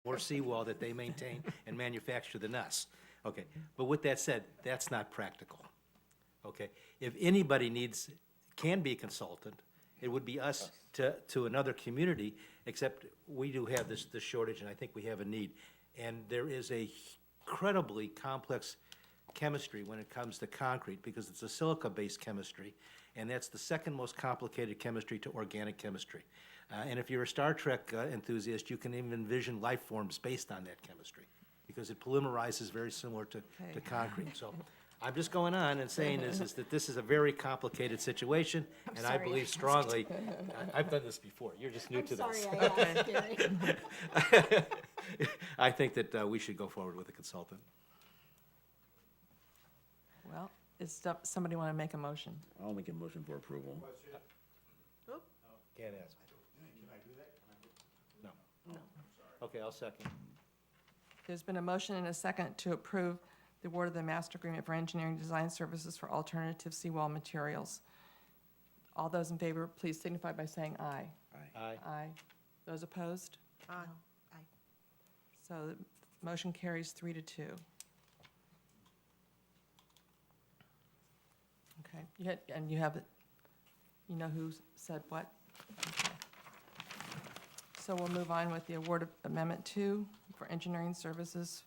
more seawall that they maintain and manufacture than us. Okay, but with that said, that's not practical. Okay, if anybody can be a consultant, it would be us to another community, except we do have this shortage, and I think we have a need. And there is a incredibly complex chemistry when it comes to concrete, because it's a silica-based chemistry, and that's the second most complicated chemistry to organic chemistry. And if you're a Star Trek enthusiast, you can even envision life forms based on that chemistry, because it polymerizes very similar to concrete. So I'm just going on and saying is that this is a very complicated situation, and I believe strongly, I've done this before, you're just new to this. Sorry, I asked, Gary. I think that we should go forward with a consultant. Well, somebody want to make a motion? I'll make a motion for approval. Can't ask. No. Okay, I'll second. There's been a motion and a second to approve the award of the master agreement for engineering design services for alternative seawall materials. All those in favor, please signify by saying aye. Aye. Aye. Those opposed? Aye. So the motion carries 3-2. Okay, and you have it, you know who said what? Okay. So we'll move on with the award of Amendment 2 for engineering services.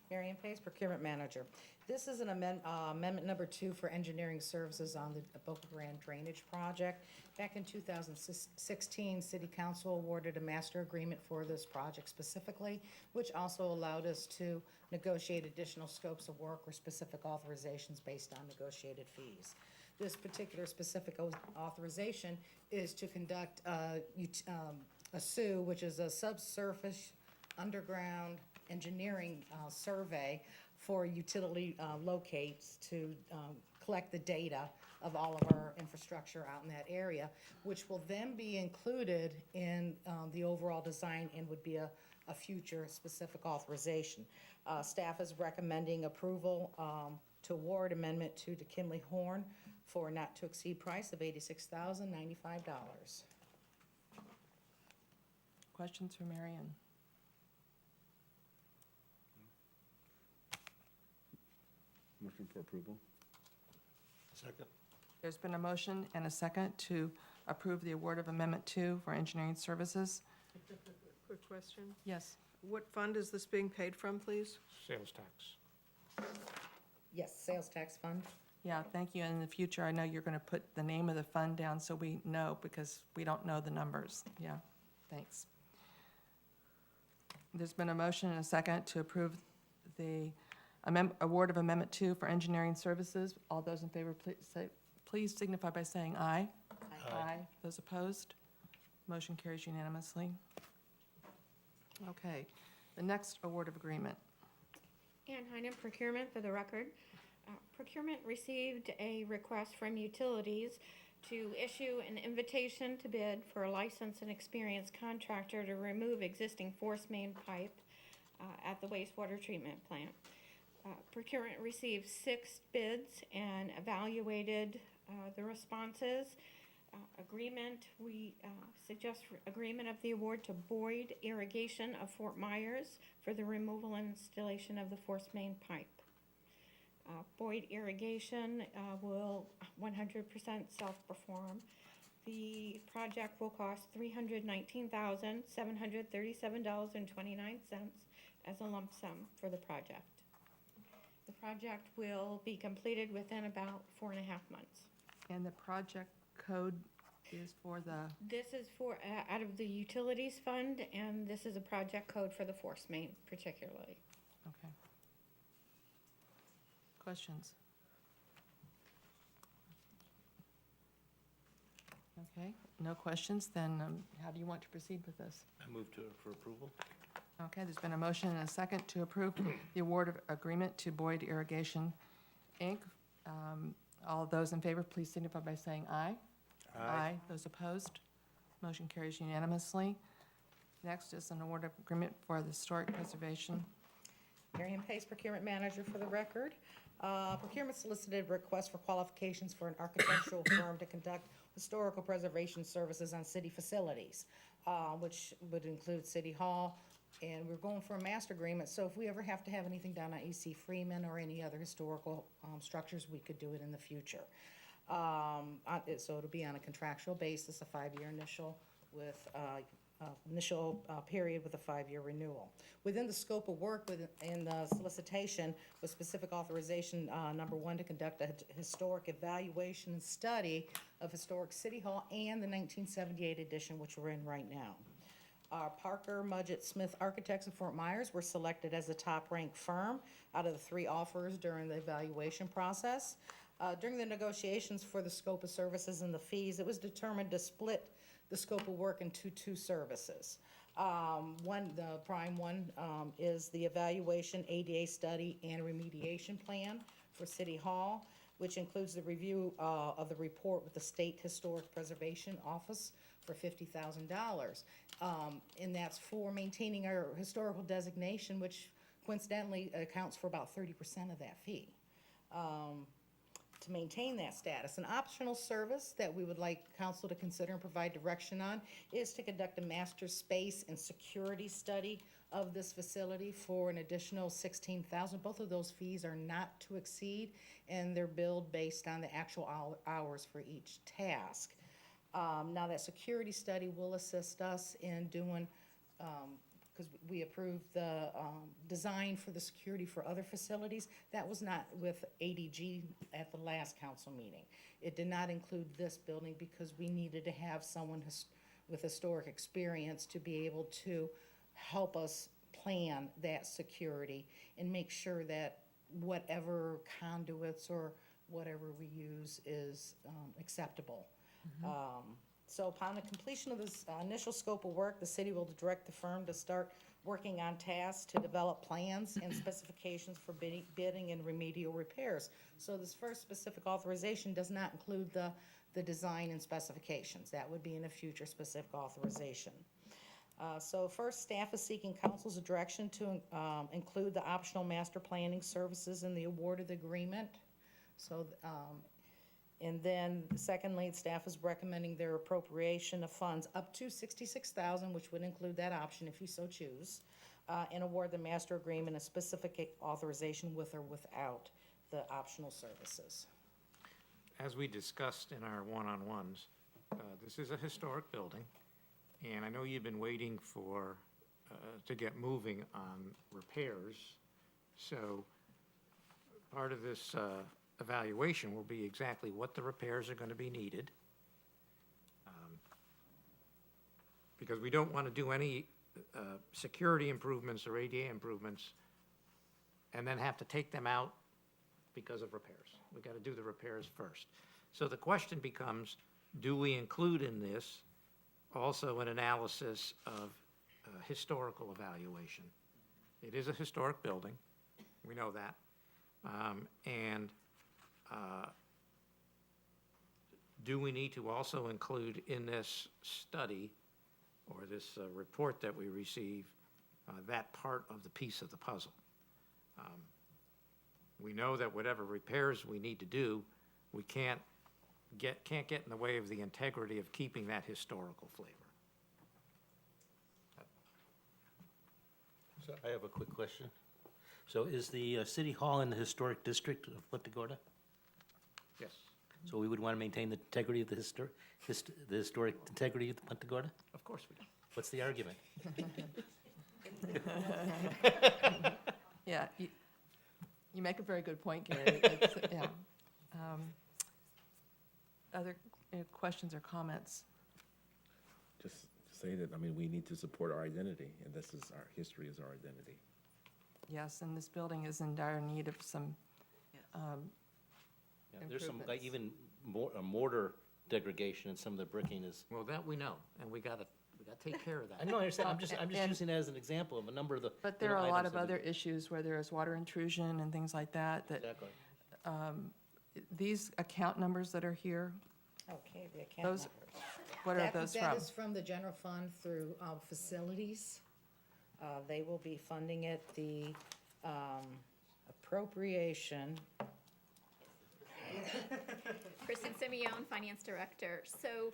Marion Pace, Procurement Manager. This is an amendment number 2 for engineering services on the Boca Grande Drainage Project. Back in 2016, City Council awarded a master agreement for this project specifically, which also allowed us to negotiate additional scopes of work or specific authorizations based on negotiated fees. This particular specific authorization is to conduct a SUE, which is a subsurface underground engineering survey for utility locates to collect the data of all of our infrastructure out in that area, which will then be included in the overall design and would be a future specific authorization. Staff is recommending approval to award Amendment 2 to Kimley Horn for a not-to-exceed price of $86,095. Questions for Marion? Motion for approval. Second. There's been a motion and a second to approve the award of Amendment 2 for engineering services. Quick question. Yes. What fund is this being paid from, please? Sales tax. Yes, sales tax fund. Yeah, thank you. In the future, I know you're going to put the name of the fund down so we know, because we don't know the numbers. Yeah, thanks. There's been a motion and a second to approve the award of Amendment 2 for engineering services. All those in favor, please signify by saying aye. Aye. Those opposed? Motion carries unanimously. Okay, the next award of agreement. Ann Heinen, Procurement, for the record. Procurement received a request from utilities to issue an invitation to bid for a licensed and experienced contractor to remove existing force main pipe at the wastewater treatment plant. Procurement received 6 bids and evaluated the responses. We suggest agreement of the award to Boyd Irrigation of Fort Myers for the removal and installation of the force main pipe. Boyd Irrigation will 100% self-perform. The project will cost $319,737.29 as a lump sum for the project. The project will be completed within about 4.5 months. And the project code is for the, This is for, out of the utilities fund, and this is a project code for the force main particularly. okay. Questions? Okay, no questions, then how do you want to proceed with this? I move for approval. Okay, there's been a motion and a second to approve the award of agreement to Boyd Irrigation, Inc. All of those in favor, please signify by saying aye. Aye. Those opposed? Motion carries unanimously. Next is an award of agreement for the historic preservation. Marion Pace, Procurement Manager, for the record. Procurement solicited requests for qualifications for an architectural firm to conduct historical preservation services on city facilities. which would include City Hall. And we're going for a master agreement, so if we ever have to have anything done on E.C. Freeman or any other historical structures, we could do it in the future. So it'll be on a contractual basis, a 5-year initial with period with a 5-year renewal. Within the scope of work in the solicitation was specific authorization, number 1, to conduct a historic evaluation and study of historic City Hall and the 1978 edition, which we're in right now. Parker, Mudgett, Smith Architects of Fort Myers were selected as the top-ranked firm out of the 3 offers during the evaluation process. During the negotiations for the scope of services and the fees, it was determined to split the scope of work into 2 services. The prime one is the evaluation, ADA study, and remediation plan for City Hall, which includes the review of the report with the State Historic Preservation Office for $50,000. And that's for maintaining our historical designation, which coincidentally accounts for about 30% of that fee. To maintain that status. An optional service that we would like council to consider and provide direction on is to conduct a master space and security study of this facility for an additional $16,000. Both of those fees are not to exceed, and they're billed based on the actual hours for each task. Now, that security study will assist us in doing, because we approved the design for the security for other facilities. That was not with ADG at the last council meeting. It did not include this building because we needed to have someone with historic experience to be able to help us plan that security and make sure that whatever conduits or whatever we use is acceptable. So upon the completion of this initial scope of work, the city will direct the firm to start working on tasks to develop plans and specifications for bidding and remedial repairs. So this first specific authorization does not include the design and specifications. That would be in a future specific authorization. So first, staff is seeking council's direction to include the optional master planning services in the award of the agreement. So, and then secondly, staff is recommending their appropriation of funds up to $66,000, which would include that option if you so choose, and award the master agreement a specific authorization with or without the optional services. As we discussed in our one-on-ones, this is a historic building, and I know you've been waiting for, to get moving on repairs. So part of this evaluation will be exactly what the repairs are going to be needed. Because we don't want to do any security improvements or ADA improvements and then have to take them out because of repairs. We got to do the repairs first. So the question becomes, do we include in this also an analysis of historical evaluation? It is a historic building, we know that. Do we need to also include in this study or this report that we receive that part of the piece of the puzzle? We know that whatever repairs we need to do, we can't get in the way of the integrity of keeping that historical flavor. So I have a quick question. So is the City Hall in the historic district of Punta Gorda? Yes, So we would want to maintain the integrity of the historic integrity of the Punta Gorda? of course we do. What's the argument? Yeah, you make a very good point, Gary. It's, yeah. Other questions or comments? Just say that, I mean, we need to support our identity, and this is, our history is our identity. Yes, and this building is in dire need of some, Yeah, there's some, like, Improvements. even more, mortar degradation in some of the bricking is. Well, that we know, and we gotta take care of that. I know, I understand, I'm just And- using that as an example of a number of the. but there are a lot of items that other issues where there is water intrusion and things like that, we- that Exactly. these account numbers that are here, Okay, the account Those- numbers. what are those That from? is from the general fund through facilities. They will be funding it, the appropriation. Kristen Simeone, Finance Director. So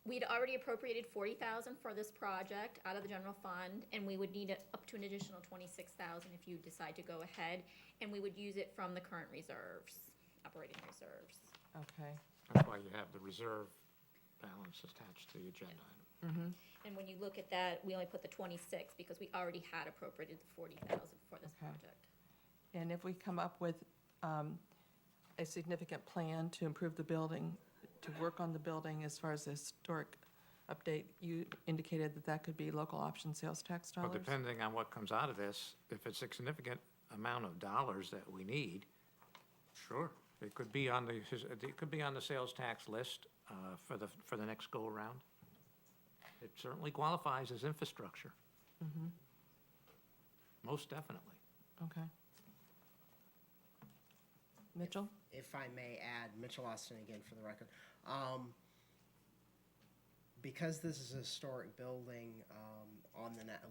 We'd already appropriated 40,000 for this project out of the general fund, and we would need up to an additional 26,000 if you decide to go ahead, and we would use it from the current reserves, operating reserves. Okay. That's why you have the reserve balance attached to the agenda item. And when you look at that, we only put the 26 because we already had appropriated the 40,000 for this Okay. project. And if we come up with a significant plan to improve the building, to work on the building as far as the historic update, you indicated that that could be local option sales tax Well, dollars? depending on what comes out of this, if it's a significant amount of dollars that we need, sure, it could be on the sales tax list for the next go-around. It certainly qualifies as infrastructure. Most definitely. Okay. Mitchell? If I may add, Mitchell Austin again for the record. Because this is a historic building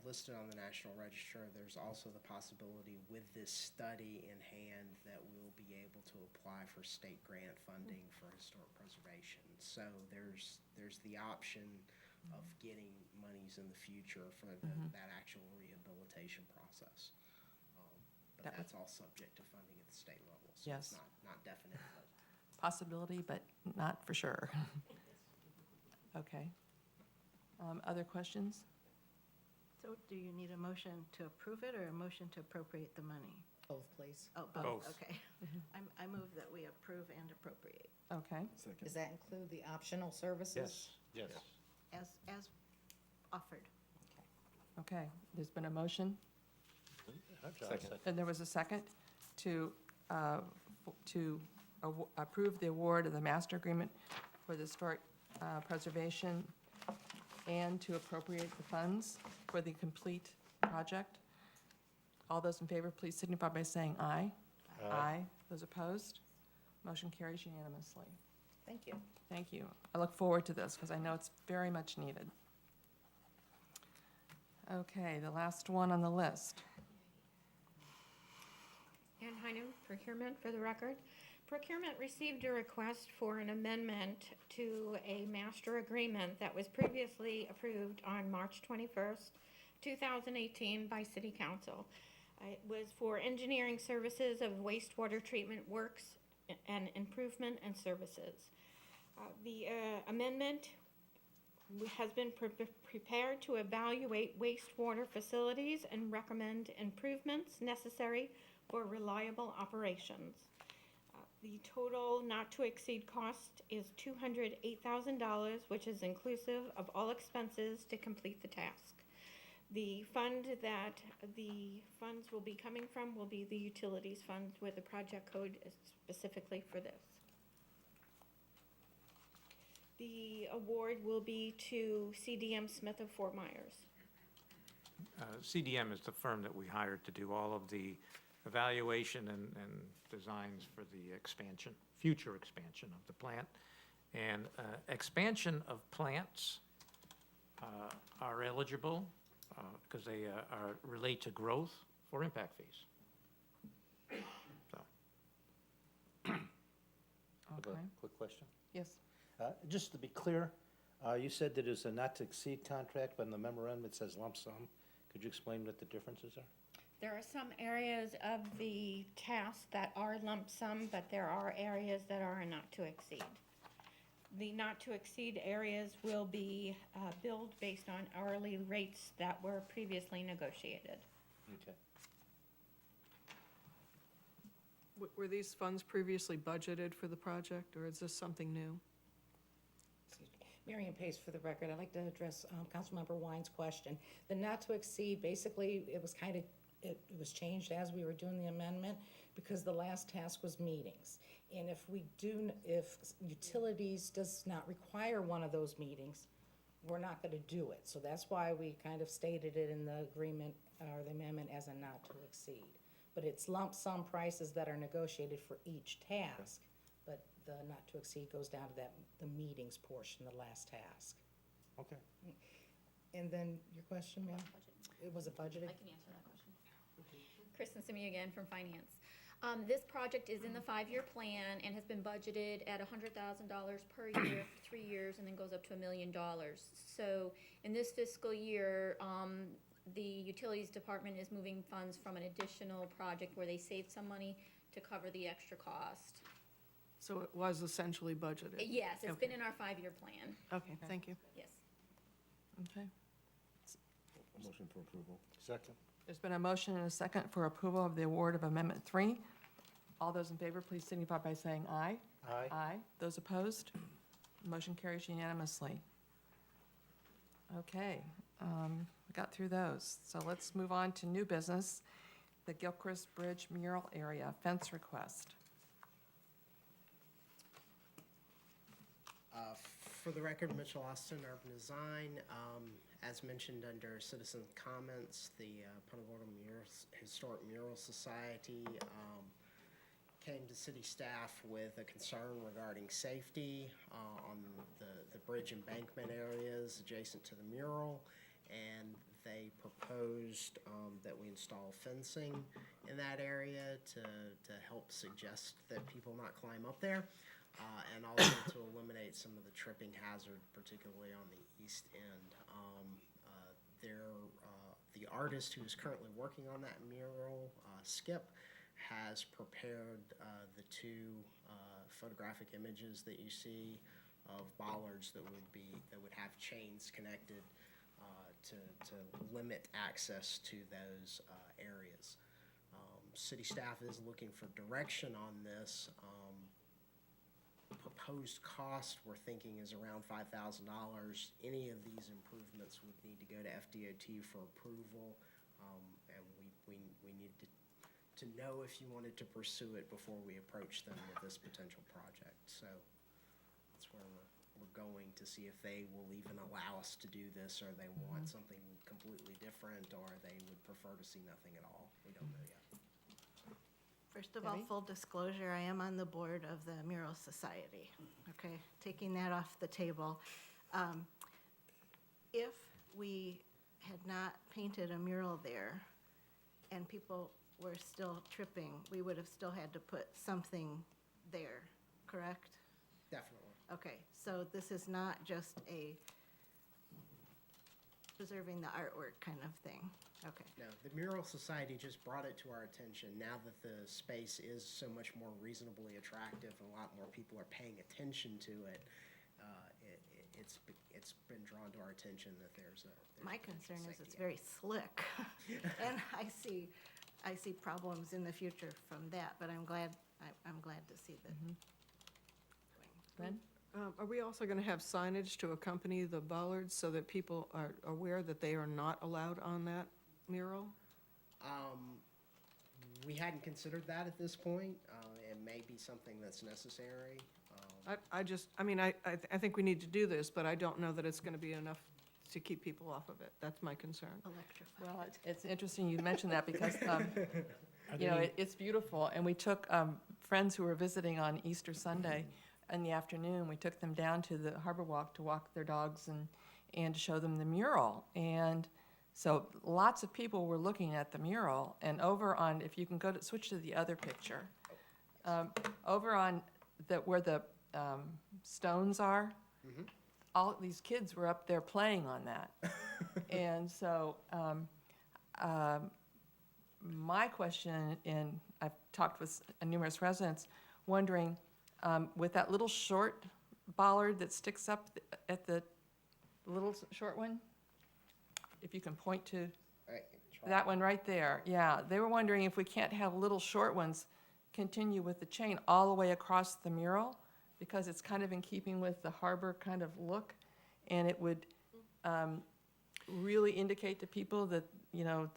listed on the National Register, there's also the possibility with this study in hand that we'll be able to apply for state grant funding for historic preservation. So there's the option of getting monies in the future for that actual rehabilitation process. But That would- that's all subject to funding at the state level, so Yes. it's not definite. But Possibility, but not for sure. Okay. Other questions? So do you need a motion to approve it or a motion to appropriate the money? Both, please. Oh, Both. both, okay. I move that we approve and appropriate Okay. Does that include the optional services? Yes. as offered. Okay. There's been a motion, Second. and there was a second to approve the award of the master agreement for the historic preservation and to appropriate the funds for the complete project. All those in favor, please signify by saying aye. Aye. Those opposed? Motion carries unanimously. Thank you. Thank you. I look forward to this because I know it's very much needed. Okay, the last one on the list. Ann Heinem, procurement for the record. Procurement received a request for an amendment to a master agreement that was previously approved on March 21st, 2018 by City Council. It was for engineering services of wastewater treatment works and improvement and services. The amendment has been prepared to evaluate wastewater facilities and recommend improvements necessary for reliable operations. The total not-to-exceed cost is $208,000, which is inclusive of all expenses to complete the task. The fund that the funds will be coming from will be the utilities fund, where the project code is specifically for this. The award will be to CDM Smith of Fort Myers. CDM is the firm that we hired to do all of the evaluation and designs for the expansion, future expansion of the plant. And expansion of plants are eligible because they relate to growth for impact fees. So, Okay. Quick question. Yes. Just to be clear, you said that it's a not-to-exceed contract, but in the memorandum it says lump sum. Could you explain what the differences are? There are some areas of the task that are lump sum, but there are areas that are not to exceed. The not to exceed areas will be billed based on hourly rates that were previously negotiated. Okay. Were these funds previously budgeted for the project, or is this something new? Marion Pace for the record. I'd like to address Councilmember Wine's question. The not to exceed, basically, it was it was changed as we were doing the amendment because the last task was meetings. And if utilities does not require one of those meetings, we're not gonna do it. So that's why we kind of stated it in the agreement or the amendment as a not to exceed. But it's lump sum prices that are negotiated for each task, but the not to exceed goes down to the meetings portion, the last task. Okay. And then your question, ma'am? It was a budgeted? I can answer that question. Kristen Simi again from Finance. This project is in the 5-year plan and has been budgeted at $100,000 per year for 3 years, and then goes up to $1 million. So in this fiscal year, the Utilities Department is moving funds from an additional project where they saved some money to cover the extra cost. So it was essentially budgeted? Yes, it's been Okay. in our 5-year plan, Okay, thank you. yes. Okay. Motion for approval. Second. There's been a motion and a second for approval of the award of Amendment 3. All those in favor, please signify by saying aye. Aye. Aye. Those opposed? Motion carries unanimously. Okay, we got through those. So let's move on to new business, the Gilchrist Bridge mural area fence request. For the record, Mitchell Austin, Urban Design. As mentioned under citizen comments, the Punta Gorda Historic Mural Society came to city staff with a concern regarding safety on the bridge embankment areas adjacent to the mural, and they proposed that we install fencing in that area to help suggest that people not climb up there. And also to eliminate some of the tripping hazard, particularly on the east end. The artist who is currently working on that mural, Skip, has prepared the two photographic images that you see of bollards that would have chains connected to limit access to those areas. City staff is looking for direction on this. Proposed cost, we're thinking, is around $5,000. Any of these improvements would need to go to FDOT for approval, and we need to know if you wanted to pursue it before we approach them with this potential project. So that's where we're going to see if they will even allow us to do this, or they want something completely different, or they would prefer to see nothing at all. We don't know yet. First of all, Debbie? full disclosure, I am on the board of the Mural Society, okay? Taking that off the table. If we had not painted a mural there and people were still tripping, we would have still had to put something there, correct? Definitely. Okay, so this is not just a preserving the artwork kind of thing, okay. No, the Mural Society just brought it to our attention. Now that the space is so much more reasonably attractive and a lot more people are paying attention to it, it's been drawn to our attention that there's a My potential concern is safety it's very slick, and I see problems in the future from that, but I'm glad to see that. Glenn? Are we also going to have signage to accompany the bollards so that people are aware that they are not allowed on that mural? We hadn't considered that at this point. It may be something that's necessary. I think we need to do this, but I don't know that it's going to be enough to keep people off of it. That's my concern. Electrified. Well, it's interesting you mentioned that because, it's beautiful. And we took friends who were visiting on Easter Sunday in the afternoon. We took them down to the Harbor Walk to walk their dogs and to show them the mural. And so lots of people were looking at the mural. And over on, if you can switch to the other picture, over on where the stones are, all these kids were up there playing on that. And so my question, and I've talked with numerous residents, wondering, with that little short bollard that sticks up at the little short one, if you can point to that one right there, yeah, they were wondering if we can't have little short ones continue with the chain all the way across the mural, because it's kind of in keeping with the harbor kind of look, and it would really indicate to people that,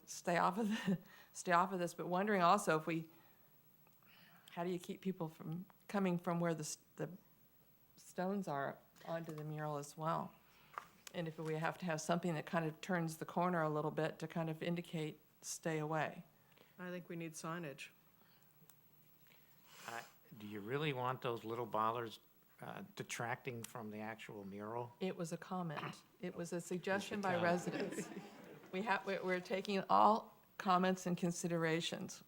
stay off of this, but wondering also how do you keep people from coming from where the stones are onto the mural as well? And if we have to have something that kind of turns the corner a little bit to kind of indicate, stay away. I think we need signage. Do you really want those little bollards detracting from the actual mural? It was a comment. It was a suggestion by residents. We're taking all comments and considerations.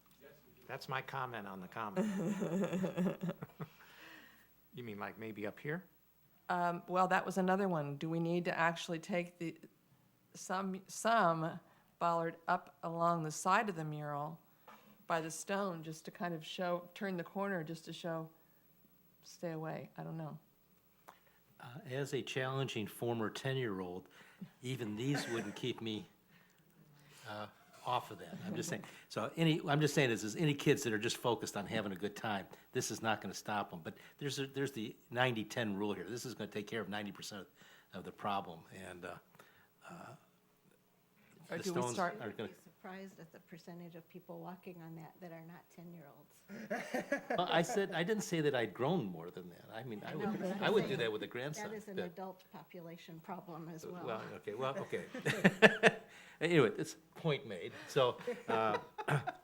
That's my comment on the comment. You mean like maybe up here? Well, that was another one. Do we need to actually take some bollard up along the side of the mural by the stone, just to kind of show, turn the corner, just to show, stay away? I don't know. As a challenging former 10-year-old, even these wouldn't keep me off of that. I'm just saying. So I'm just saying is any kids that are just focused on having a good time, this is not going to stop them. But there's the 90-10 rule here. This is going to take care of 90% of the problem. And Or the do we stones start- are going to. Surprised at the percentage of people walking on that are not 10-year-olds. Well, I didn't say that I'd grown more than that. I mean, know, but I'm I would do saying that with a grandson. That is an but- adult population problem as well. Well, okay. Anyway, it's point made. So, but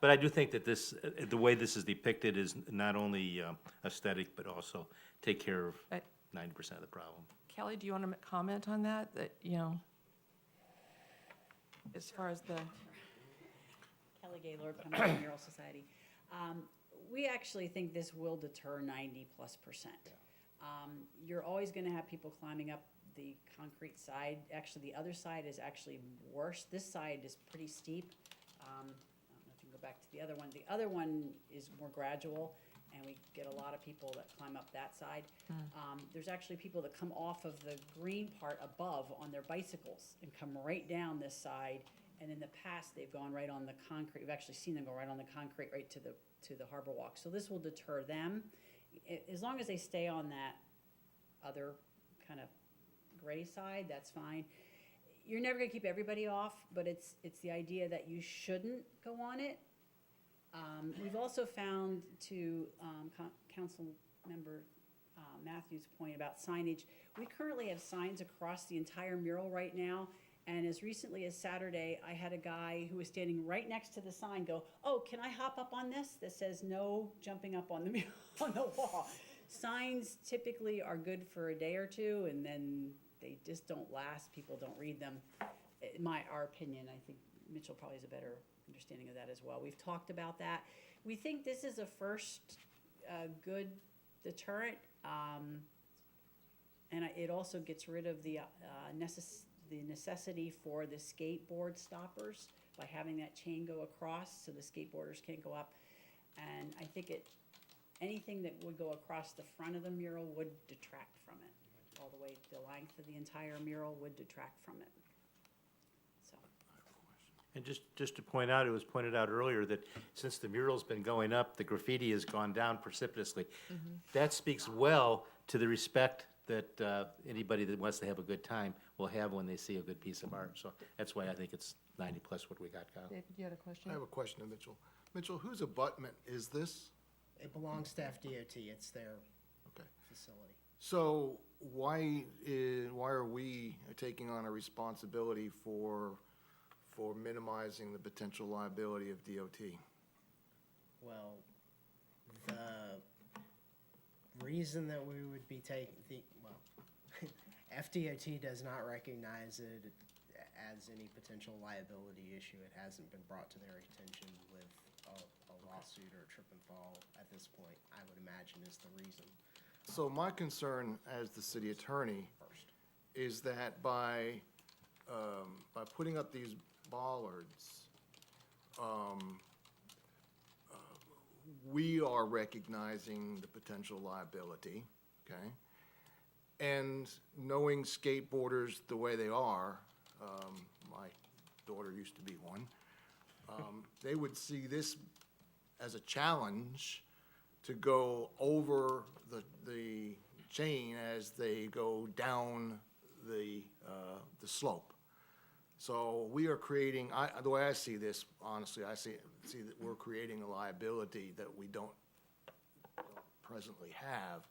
I do think that the way this is depicted is not only aesthetic, but also take care of Right. 90% of the problem. Kelly, do you want to comment on that? That, you know, as far as the, Kelly Gaylord, Punta Mural Society. We actually think this will deter 90+%. You're always gonna have people climbing up the concrete side. Actually, the other side is actually worse. This side is pretty steep. I don't know if you can go back to the other one. The other one is more gradual, and we get a lot of people that climb up that side. There's actually people that come off of the green part above on their bicycles and come right down this side. And in the past, they've gone right on the concrete. We've actually seen them go right on the concrete, right to the harbor walk. So this will deter them. As long as they stay on that other kind of gray side, that's fine. You're never gonna keep everybody off, but it's the idea that you shouldn't go on it. We've also found, to Council Member Matthews' point about signage, we currently have signs across the entire mural right now. And as recently as Saturday, I had a guy who was standing right next to the sign go, "Oh, can I hop up on this?" That says no jumping up on the on the wall. Signs typically are good for a day or two, and then they just don't last. People don't read them. In our opinion, I think Mitchell probably has a better understanding of that as well. We've talked about that. We think this is a first good deterrent, and it also gets rid of the necessity for the skateboard stoppers by having that chain go across so the skateboarders can't go up. And I think anything that would go across the front of the mural would detract from it. All the way the length of the entire mural would detract from it. So. And just to point out, it was pointed out earlier that since the mural's been going up, the graffiti has gone down precipitously. That speaks well to the respect that anybody that wants to have a good time will have when they see a good piece of art. So that's why I think it's 90+ what we got, Kyle. David, you had a question? I have a question of Mitchell. Mitchell, whose abutment is this? It belongs to FDOT, it's their Okay. facility. So why are we taking on a responsibility for minimizing the potential liability of DOT? Well, the reason that we would be FDOT does not recognize it as any potential liability issue. It hasn't been brought to their attention with a lawsuit or a trip and fall at this point, I would imagine is the reason. So my concern as the city attorney is that by putting up these bollards, we are recognizing the potential liability, okay? And knowing skateboarders the way they are, my daughter used to be one, they would see this as a challenge to go over the chain as they go down the slope. So we are creating, the way I see this, honestly, I see that we're creating a liability that we don't presently have,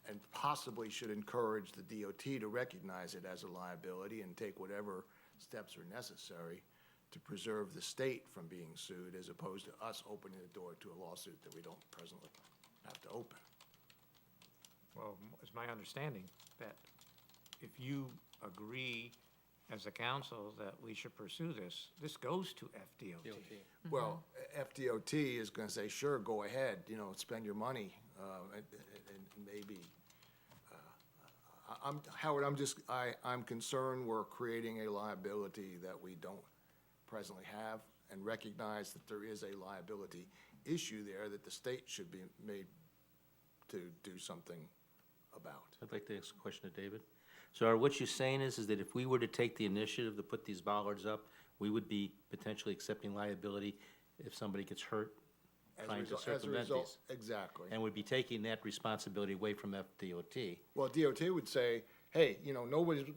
and possibly should encourage the DOT to recognize it as a liability and take whatever steps are necessary to preserve the state from being sued, as opposed to us opening the door to a lawsuit that we don't presently have to open. Well, it's my understanding that if you agree as a council, that we should pursue this. This goes to FDOT. Well, FDOT is gonna say, sure, go ahead, you know, spend your money, and maybe, Howard, I'm concerned we're creating a liability that we don't presently have, and recognize that there is a liability issue there that the state should be made to do something about. I'd like to ask a question to David. So what you're saying is that if we were to take the initiative to put these bollards up, we would be potentially accepting liability if somebody gets hurt trying to circumvent these? Exactly. And would be taking that responsibility away from FDOT. Well, DOT would say, hey, you know,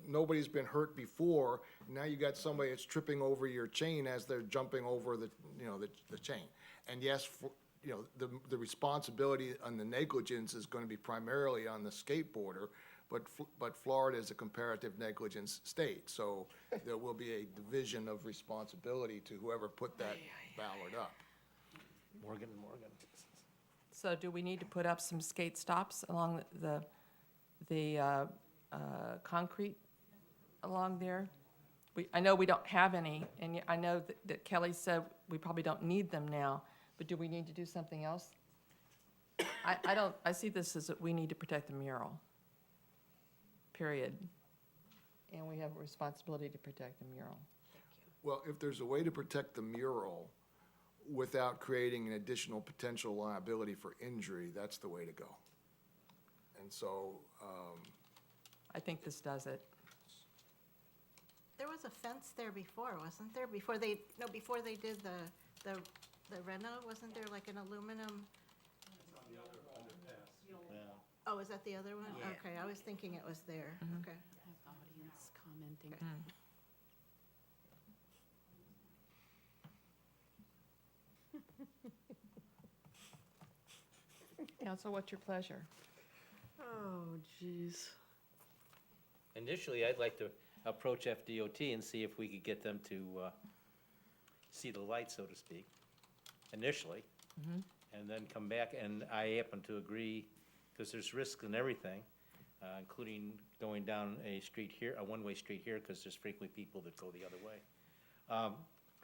nobody's been hurt before, now you got somebody that's tripping over your chain as they're jumping over the, you know, the chain. And yes, you know, the responsibility on the negligence is gonna be primarily on the skateboarder, but Florida is a comparative negligence state, so there will be a division of responsibility to whoever put that ballard up. Morgan. So do we need to put up some skate stops along the concrete along there? I know we don't have any, and I know that Kelly said we probably don't need them now, but do we need to do something else? I see this as that we need to protect the mural, period. And we have a responsibility to protect the mural. Well, if there's a way to protect the mural without creating an additional potential liability for injury, that's the way to go. And so, I think this does it. There was a fence there before, wasn't there? Before they did the reno, wasn't there like an aluminum? Oh, is that the other one? Yeah. Okay, I was thinking it was there. Okay. Audience commenting. Council, what's your pleasure? Oh, geez. Initially, I'd like to approach FDOT and see if we could get them to see the light, so to speak, initially. And then come back, and I happen to agree, because there's risk in everything, including going down a street here, a one-way street here, because there's frequently people that go the other way.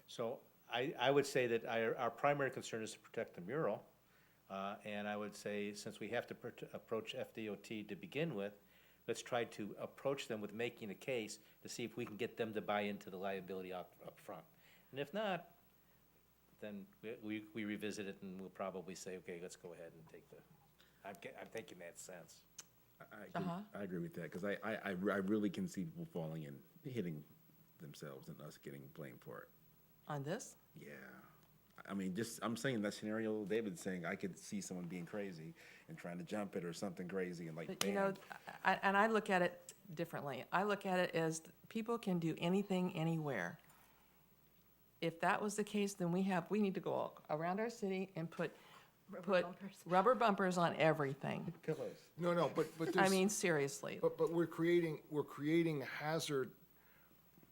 So I would say that our primary concern is to protect the mural. And I would say, since we have to approach FDOT to begin with, let's try to approach them with making a case to see if we can get them to buy into the liability up front. And if not, then we revisit it, and we'll probably say, okay, let's go ahead and take I'm thinking that sense. I agree with that, because I really can see people falling and hitting themselves and us getting blamed for it. On this? Yeah. I mean, I'm saying that scenario David's saying, I could see someone being crazy and trying to jump it or something crazy and like, But, bam. I look at it differently. I look at it as people can do anything, anywhere. If that was the case, then we need to go around our city and put bumpers. rubber bumpers on everything. Pillows. No, but I there's. mean, seriously. But we're creating a hazard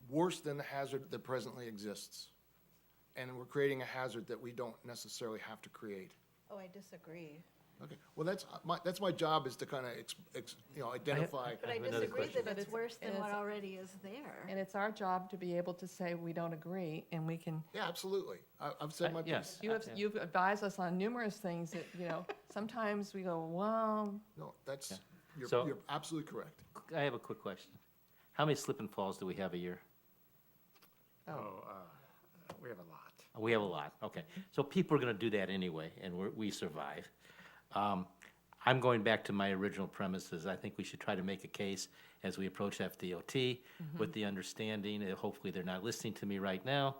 worse than the hazard that presently exists. And we're creating a hazard that we don't necessarily have to create. Oh, I disagree. Okay, well, that's my job, is to kind of, identify. But I have another disagree question. that But it's worse than and what it's- already is there. And it's our job to be able to say we don't agree, and we can, Yeah, absolutely. I've said my piece. Yes. you've advised us on numerous things that, sometimes we go, well, No, that's, So- you're absolutely correct. I have a quick question. How many slip and falls do we have a year? We have a lot. We have a lot, okay. So people are gonna do that anyway, and we survive. I'm going back to my original premises. I think we should try to make a case as we approach FDOT with the understanding, and hopefully they're not listening to me right now,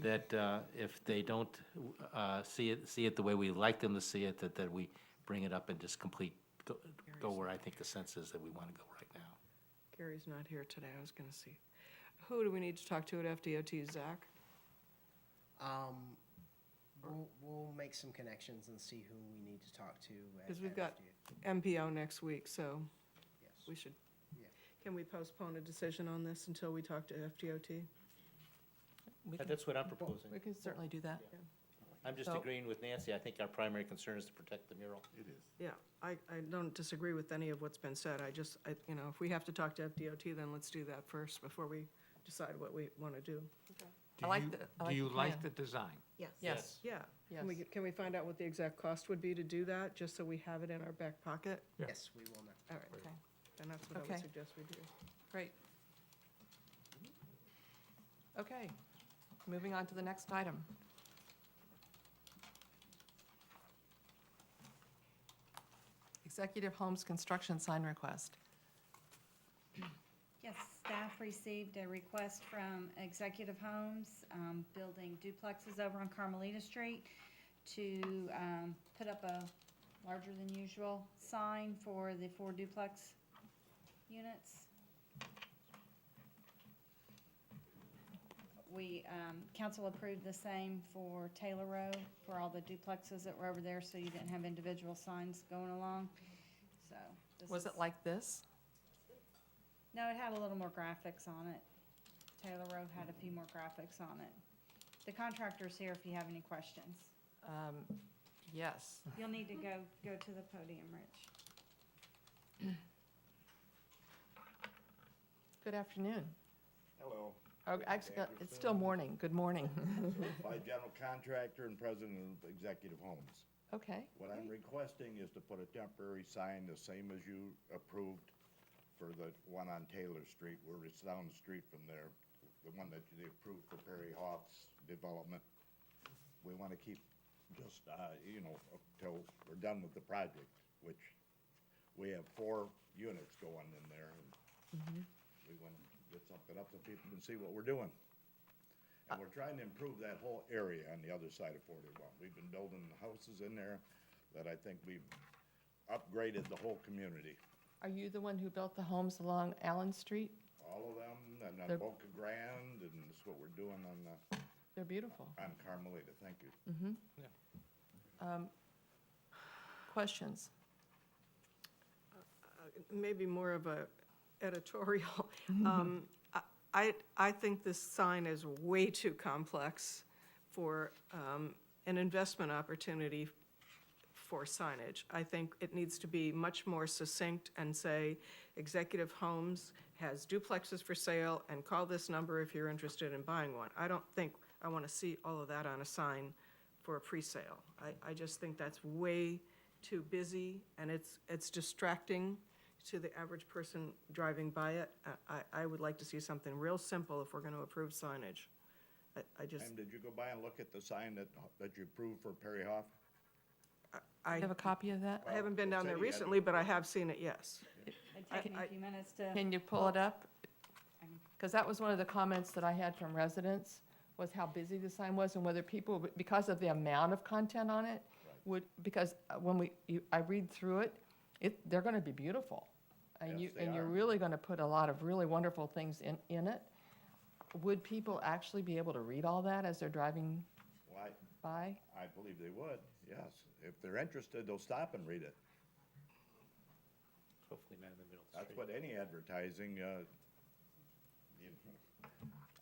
that if they don't see it the way we like them to see it, that we bring it up and just go where I think the sense is that we wanna go right now. Gary's not here today, I was gonna see. Who do we need to talk to at FDOT, Zach? We'll make some connections and see who we need to talk to. Because we've at got FDOT. MPO next week, so Yes. we should, Yeah. can we postpone a decision on this until we talk to FDOT? That's what I'm proposing. we can certainly do that. I'm just So- agreeing with Nancy. I think our primary concern is to protect the mural. It is. Yeah, I don't disagree with any of what's been said, if we have to talk to FDOT, then let's do that first before we decide what we want to do. I like the- I like Do you the like plan. the design? Yes. Yes, Yeah. yes. Can we find out what the exact cost would be to do that, just so we have it in our back pocket? Yeah. Yes, we will know. All right, Okay, and that's what I Okay. would suggest we do. great. Okay, moving on to the next item. Executive Homes Construction Sign Request. Yes, staff received a request from Executive Homes, building duplexes over on Carmelita Street, to put up a larger than usual sign for the 4 duplex units. We, council approved the same for Taylor Row, for all the duplexes that were over there, so you didn't have individual signs going along, so. this Was is- it like this? No, it had a little more graphics on it. Taylor Row had a few more graphics on it. The contractor's here if you have any questions. Yes. You'll need to go to the podium, Rich. Good afternoon. Hello, Oh, actually, it's still morning. Good morning. by general contractor and president of Executive Homes. Okay, What I'm requesting is to put a temporary sign, the same as you approved for the one on Taylor Street, where it's down the street from there, the one that you approved for Perry Hoff's development. We want to keep just, up till we're done with the project, which we have 4 units going in there, and we want to get something up so people can see what we're doing. And we're trying to improve that whole area on the other side of 41. We've been building houses in there that I think we've upgraded the whole community. are you the one who built the homes along Allen Street? All of them, and They're- on Boca Grande, and that's what we're doing They're beautiful. on Carmelita, thank you. Questions? Maybe more of a editorial. I think this sign is way too complex for an investment opportunity for signage. I think it needs to be much more succinct and say, Executive Homes has duplexes for sale, and call this number if you're interested in buying one. I don't think I want to see all of that on a sign for a pre-sale. I just think that's way too busy, and it's distracting to the average person driving by it. I would like to see something real simple if we're going to approve signage. I just, And did you go by and look at the sign that you approved for Perry Hoff? Do you have a copy of that? I haven't been the down there city had- recently, but I have seen it, yes. It'd take me a few minutes to. Can you pull it up? Because that was one of the comments that I had from residents, was how busy the sign was and whether people, because of the amount of content on it, because when I read through it, they're going to be beautiful. And Yes, they you're are. really going to put a lot of really wonderful things in it. Would people actually be able to read all that as they're driving Well, by? I believe they would, yes. If they're interested, they'll stop and read it. Hopefully not in the middle of the That's street. what any advertising,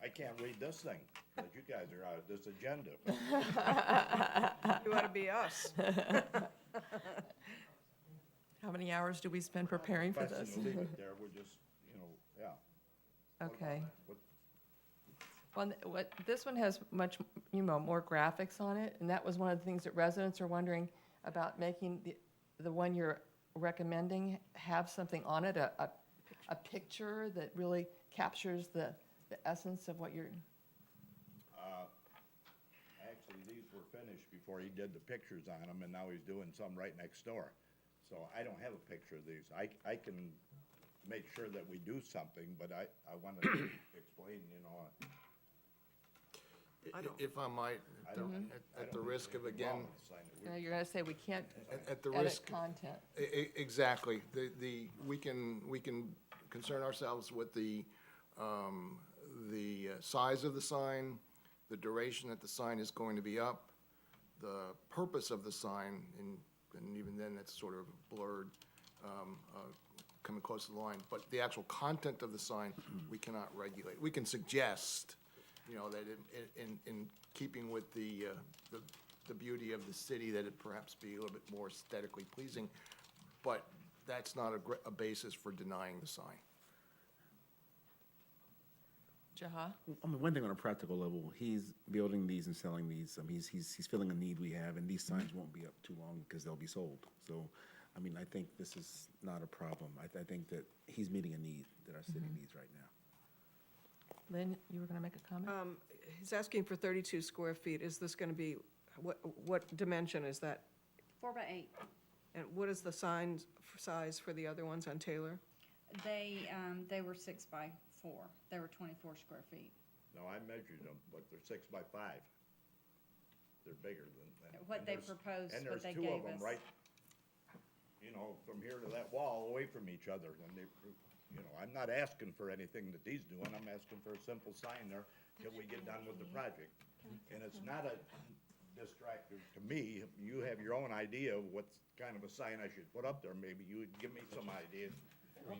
I can't read this thing, but you guys are out of this agenda. You ought to be us. How many hours do we spend preparing for this? Question to leave it there, we're just, yeah. Okay. What- Well, this one has much, more graphics on it, and that was one of the things that residents are wondering about, making the one you're recommending have something on it, a picture that really captures the essence of what you're, Actually, these were finished before he did the pictures on them, and now he's doing some right next door. So I don't have a picture of these. I can make sure that we do something, but I want to explain, If I might, I don't. at the risk of, again, you're going to say we can't at the edit risk. content. Exactly. We can concern ourselves with the size of the sign, the duration that the sign is going to be up, the purpose of the sign, and even then it's sort of blurred, coming close to the line. But the actual content of the sign, we cannot regulate. We can suggest, that in keeping with the beauty of the city, that it perhaps be a little bit more aesthetically pleasing, but that's not a basis for denying the sign. Jaha? I mean, one thing on a practical level, he's building these and selling these. He's filling a need we have, and these signs won't be up too long because they'll be sold. So, I mean, I think this is not a problem. I think that he's meeting a need that our city needs right now. Lynn, you were going to make a comment? He's asking for 32 square feet. Is this going to be, what dimension is that? 4 by 8. And what is the sign size for the other ones on Taylor? They were 6 by 4. They were 24 square feet. No, I measured them, but they're 6 by 5. They're bigger than. What and they there's- proposed, and what they there's two of gave them us. right, from here to that wall, away from each other, and they, I'm not asking for anything that he's doing, I'm asking for a simple sign there till we get done with the project. And it's not a distractor to me, you have your own idea of what kind of a sign I should put up there, maybe you would give me some ideas.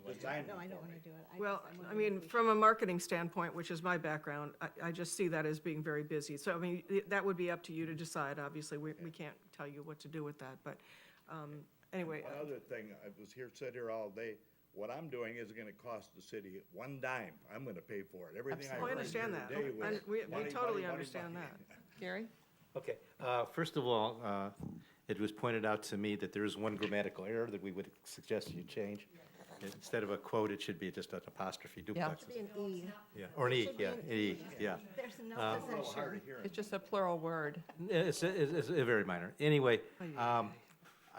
Design No, them I don't for want me. to do it. Well, I mean, from a marketing standpoint, which is my background, I just see that as being very busy. So, I mean, that would be up to you to decide, obviously, we can't tell you what to do with that, but, anyway. One other thing, I was sat here all day, what I'm doing is gonna cost the city one dime, I'm gonna pay for it, everything I Oh, I heard understand here that. today was We money, totally money, understand money. that. Gary? Okay, first of all, it was pointed out to me that there is one grammatical error that we would suggest you change. Instead of a quote, it should be just an apostrophe duplexes. Should be an E. Yeah, or an E, Should be yeah, an E, yeah. There's no position. It's just a plural word. It's a very minor. Anyway,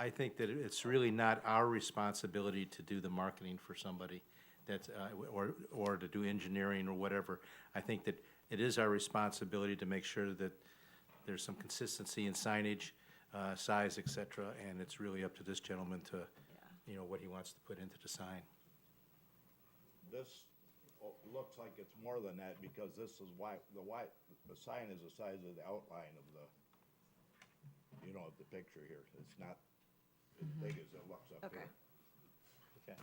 I think that it's really not our responsibility to do the marketing for somebody that's, or to do engineering or whatever. I think that it is our responsibility to make sure that there's some consistency in signage, size, et cetera, and it's really up to this gentleman to, what he wants to put into the sign. This looks like it's more than that, because this is the sign is the size of the outline of the picture here. It's not as big as it looks up Okay. here. Okay.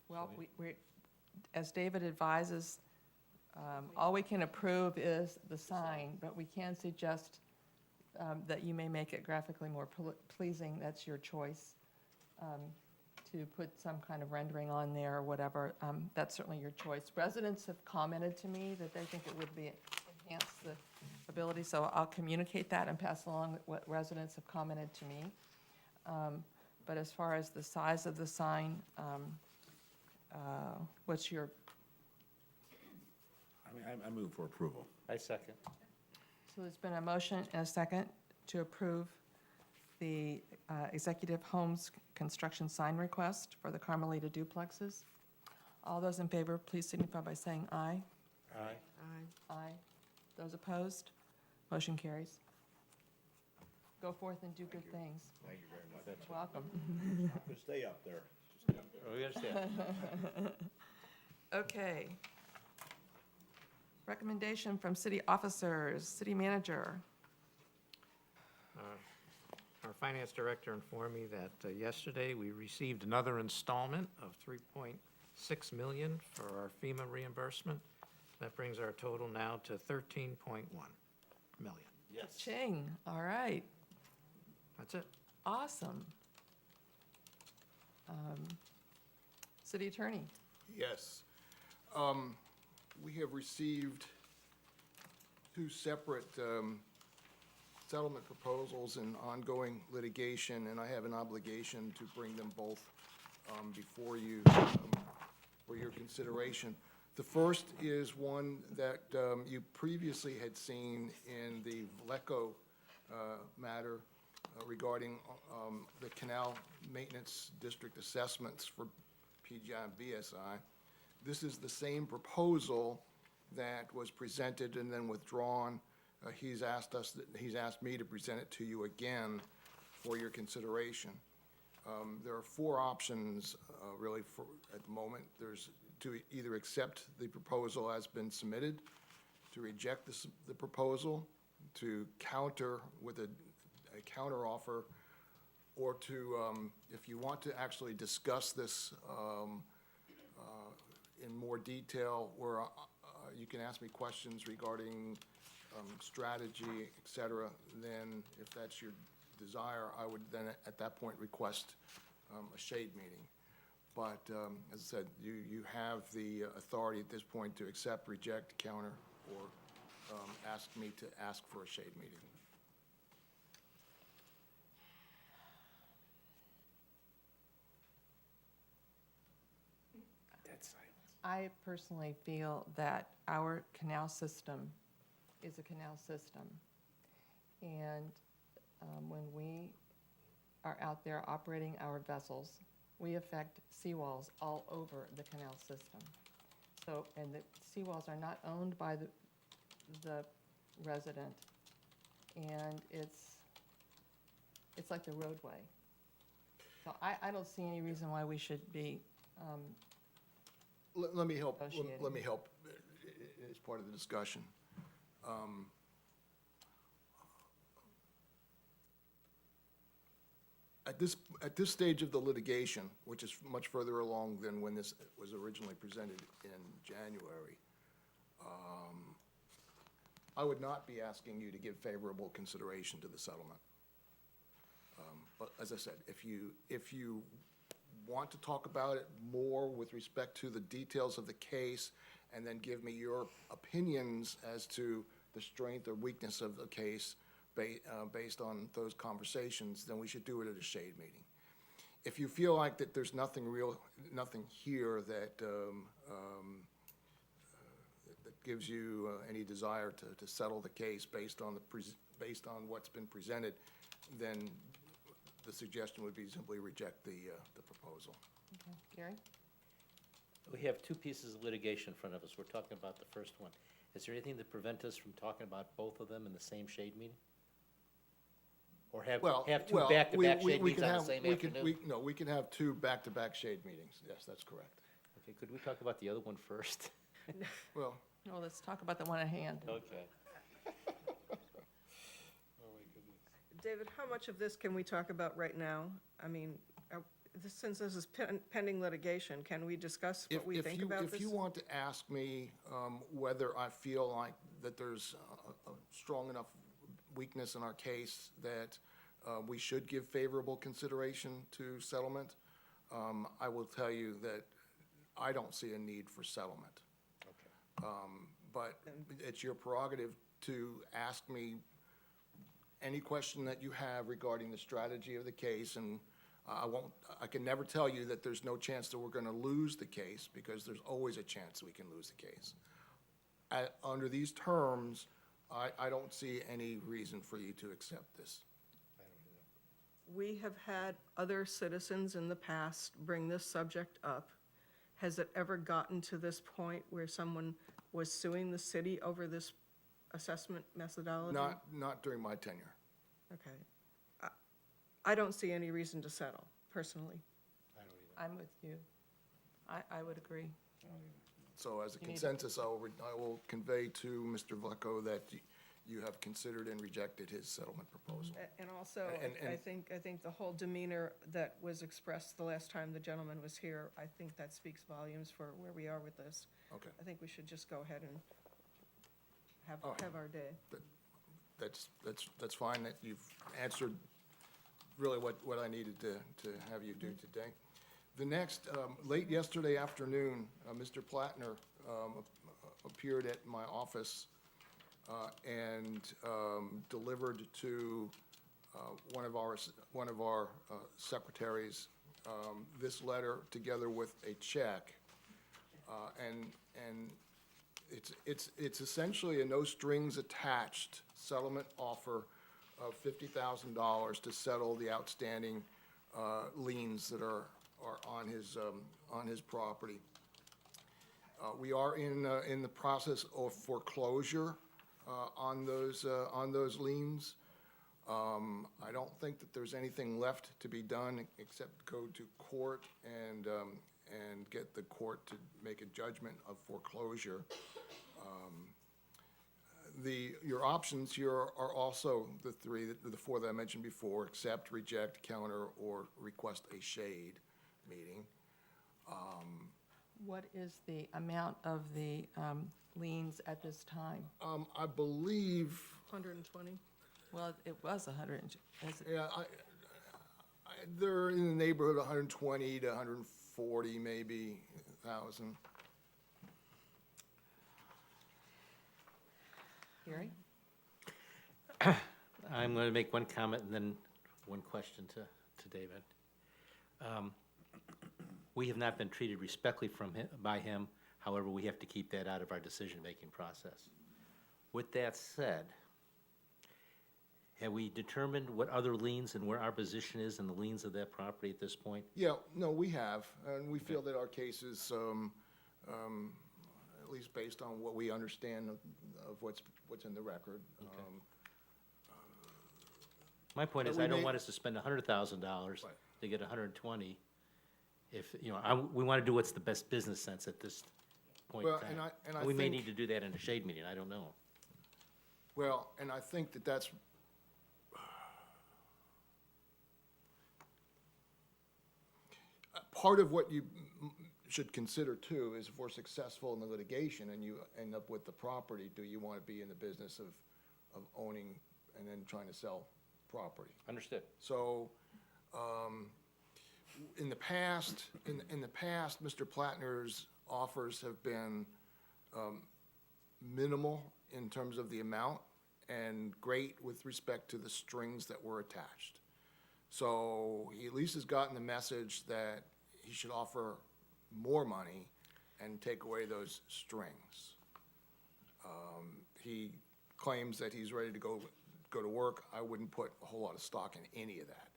Well, as David advises, all we can approve is the sign, but we can suggest that you may make it graphically more pleasing. That's your choice. To put some kind of rendering on there or whatever, that's certainly your choice. Residents have commented to me that they think it would enhance the ability, so I'll communicate that and pass along what residents have commented to me. But as far as the size of the sign, what's your, I move for approval. I second. so there's been a motion and a second to approve the Executive Homes construction sign request for the Carmelita duplexes. All those in favor, please signify by saying aye. Aye. Aye. Those opposed? Motion carries. Go forth and do good things. Thank you very much. Welcome. Just stay up there. We understand. Okay. Recommendation from city officers, city manager. Our finance director informed me that yesterday we received another installment of $3.6 million for our FEMA reimbursement. That brings our total now to $13.1 million. Yes. Ching, all right, That's it. awesome. City attorney. Yes. We have received two separate settlement proposals in ongoing litigation, and I have an obligation to bring them both before you for your consideration. The first is one that you previously had seen in the Vleco matter regarding the canal maintenance district assessments for PGI and BSI. This is the same proposal that was presented and then withdrawn. He's asked me to present it to you again for your consideration. There are four options, really, at the moment. There's to either accept the proposal as been submitted, to reject the proposal, to counter with a counteroffer, or to, if you want to actually discuss this in more detail, where you can ask me questions regarding strategy, et cetera, then if that's your desire, I would then at that point request a shade meeting. But as I said, you have the authority at this point to accept, reject, counter, or ask me to ask for a shade meeting. Dead silence. I personally feel that our canal system is a canal system. And when we are out there operating our vessels, we affect seawalls all over the canal system. So, and the seawalls are not owned by the resident, and it's like the roadway. So I don't see any reason why we should be, Let me help, Negotiating. let me help as part of the discussion. At this stage of the litigation, which is much further along than when this was originally presented in January, I would not be asking you to give favorable consideration to the settlement. But as I said, if you want to talk about it more with respect to the details of the case, and then give me your opinions as to the strength or weakness of the case based on those conversations, then we should do it at a shade meeting. If you feel like that there's nothing here that that gives you any desire to settle the case based on what's been presented, then the suggestion would be simply reject the proposal. okay, Gary? We have two pieces of litigation in front of us. We're talking about the first one. Is there anything that prevents us from talking about both of them in the same shade meeting? Or have two Well, back-to-back we shade can meetings on the have- same we can- afternoon? No, we can have two back-to-back shade meetings. Yes, that's correct. Okay, could we talk about the other one first? Well, No, let's talk about the one at hand. Okay. David, how much of this can we talk about right now? I mean, since this is pending litigation, can we discuss what we think about this? If you want to ask me whether I feel like that there's a strong enough weakness in our case that we should give favorable consideration to settlement, I will tell you that I don't see a need for settlement. Okay. But it's your prerogative to ask me any question that you have regarding the strategy of the case, and I can never tell you that there's no chance that we're gonna lose the case, because there's always a chance we can lose the case. Under these terms, I don't see any reason for you to accept this. We have had other citizens in the past bring this subject up. Has it ever gotten to this point where someone was suing the city over this assessment methodology? Not during my tenure. Okay. I don't see any reason to settle, personally. I'm with you. I would agree. So as a You need- consensus, I will convey to Mr. Vlecko that you have considered and rejected his settlement proposal. And also, And- I think the whole demeanor that was expressed the last time the gentleman was here, I think that speaks volumes for where we are with this. Okay. I think we should just go ahead and All right. have our day. That's fine, that you've answered really what I needed to have you do today. The next, late yesterday afternoon, Mr. Plattner appeared at my office and delivered to one of our secretaries this letter together with a check. And it's essentially a no strings attached settlement offer of $50,000 to settle the outstanding liens that are on his property. We are in the process of foreclosure on those liens. I don't think that there's anything left to be done except go to court and get the court to make a judgment of foreclosure. Your options here are also the four that I mentioned before: accept, reject, counter, or request a shade meeting. What is the amount of the liens at this time? I believe, 120? Well, it was 100. yeah, they're in the neighborhood of 120 to 140 40 maybe thousand. Gary? I'm going to make one comment and then one question to David. We have not been treated respectfully by him, however, we have to keep that out of our decision-making process. With that said, have we determined what other liens and where our position is in the liens of that property at this point? Yeah, no, we have, and we feel that our case is, at least based on what we understand of what's in the record. My point But is, we I don't may- want us to spend $100,000 Right. to get 120. If, we want to do what's the best business sense at this point in Well, time. and I We may think- need to do that in a shade meeting, I don't know. Well, and I think that that's, part of what you should consider too is if we're successful in the litigation and you end up with the property, do you want to be in the business of owning and then trying to sell property? Understood. So, in the past, Mr. Plattner's offers have been minimal in terms of the amount and great with respect to the strings that were attached. So he at least has gotten the message that he should offer more money and take away those strings. He claims that he's ready to go to work. I wouldn't put a whole lot of stock in any of that.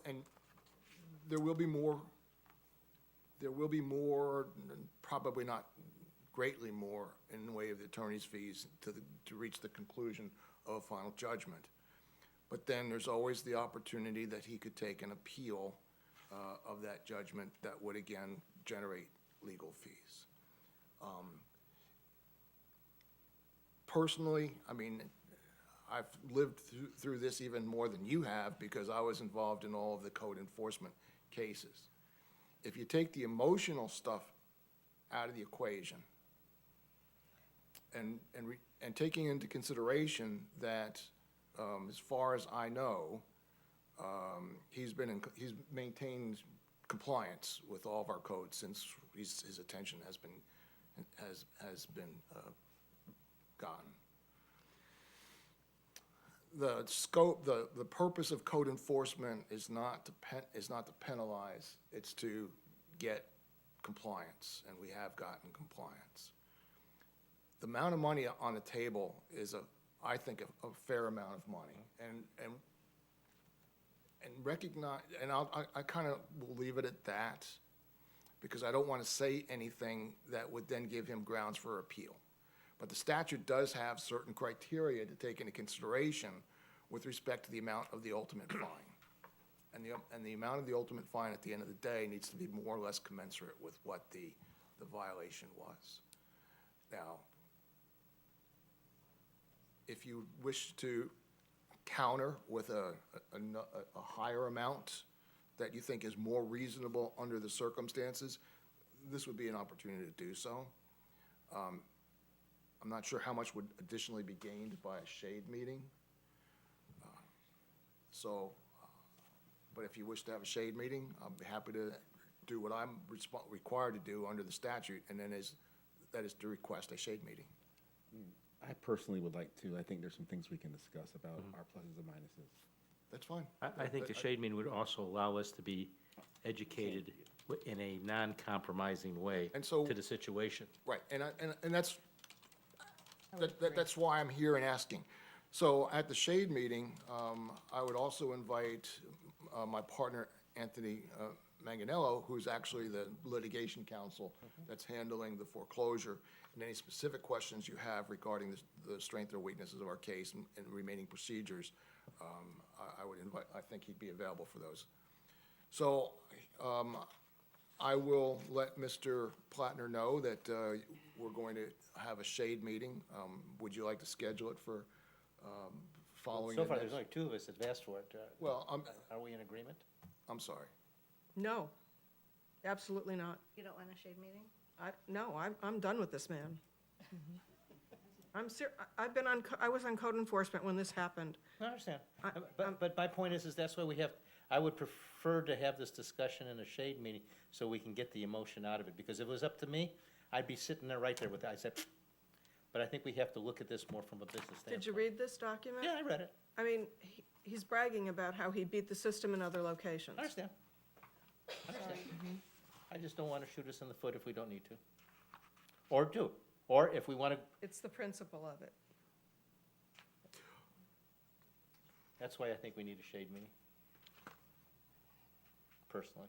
And there will be more, probably not greatly more in the way of the attorney's fees to reach the conclusion of a final judgment. But then there's always the opportunity that he could take an appeal of that judgment that would again generate legal fees. Personally, I mean, I've lived through this even more than you have because I was involved in all of the code enforcement cases. If you take the emotional stuff out of the equation and taking into consideration that, as far as I know, he's maintained compliance with all of our codes since his attention has been gotten. The scope, the purpose of code enforcement is not to penalize, it's to get compliance, and we have gotten compliance. The amount of money on the table is I think a fair amount of money, and recognize, and I kind of will leave it at that, because I don't want to say anything that would then give him grounds for appeal. But the statute does have certain criteria to take into consideration with respect to the amount of the ultimate fine. And the amount of the ultimate fine at the end of the day needs to be more or less commensurate with what the violation was. Now, if you wish to counter with a higher amount that you think is more reasonable under the circumstances, this would be an opportunity to do so. I'm not sure how much would additionally be gained by a shade meeting. But if you wish to have a shade meeting, I'll be happy to do what I'm required to do under the statute, and then that is to request a shade meeting. I personally would like to. I think there's some things we can discuss about our pluses and minuses. That's fine. I think the shade meeting would also allow us to be educated in a non-compromising way And so- to the situation. Right, and that's why I'm here and asking. So at the shade meeting, I would also invite my partner, Anthony Manganello, who's actually the litigation counsel that's handling the foreclosure, and any specific questions you have regarding the strength or weaknesses of our case and remaining procedures, I would invite, I think he'd be available for those. So I will let Mr. Plattner know that we're going to have a shade meeting. Would you like to schedule it for following? So the far, next- there's only two of us that have asked for it. Well, Are we in agreement? I'm sorry. No, absolutely not. You don't want a shade meeting? No, I'm done with this man. I've been I was on code enforcement when this happened. I understand. I- But my point is that's why we have I would prefer to have this discussion in a shade meeting so we can get the emotion out of it, because if it was up to me, I'd be sitting there right there with, I said, but I think we have to look at this more from a business standpoint. Did you read this document? Yeah, I read it. I mean, he's bragging about how he beat the system in other locations. I understand. I just don't want to shoot us in the foot if we don't need to. Or do, or if we want to, It's the principle of it. that's why I think we need a shade meeting. Personally.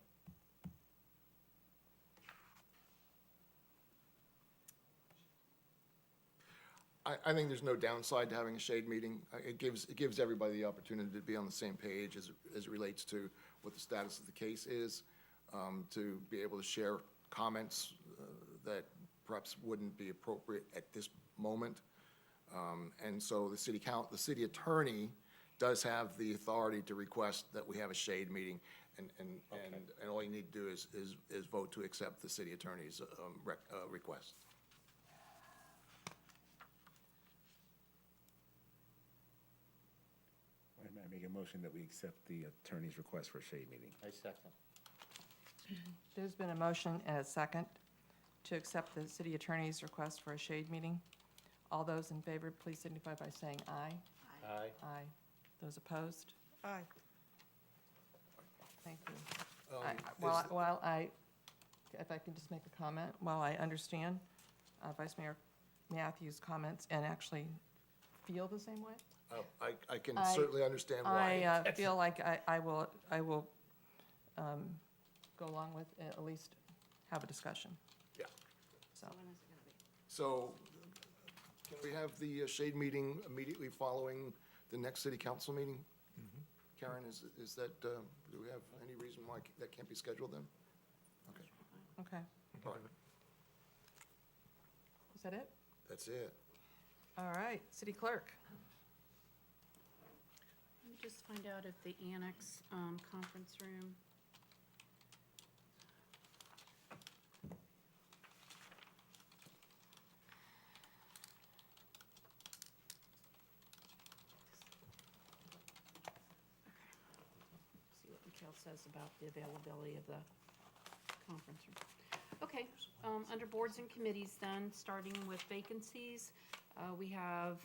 I think there's no downside to having a shade meeting. It gives everybody the opportunity to be on the same page as it relates to what the status of the case is, to be able to share comments that perhaps wouldn't be appropriate at this moment. And so the city attorney does have the authority to request that we have a shade meeting, and all you need to do is vote to accept the city attorney's request. I make a motion that we accept the attorney's request for a shade meeting. I second. There's been a motion and a second to accept the city attorney's request for a shade meeting. All those in favor, please signify by saying aye. Aye. Aye. Those opposed? Aye. Thank you. Is- If I can just make a comment, while I understand Vice Mayor Matthews' comments and actually feel the same way, I can I- certainly understand why. I feel like I will go along with, at least have a discussion, Yeah. so. When is it gonna be? So can we have the shade meeting immediately following the next city council meeting? Karen, is that, do we have any reason why that can't be scheduled then? Okay, Okay, all right, is that it? that's it. All right, city clerk. Let me just find out if the annex conference room. See what Mikhail says about the availability of the conference room. Okay, under boards and committees then, starting with vacancies, we have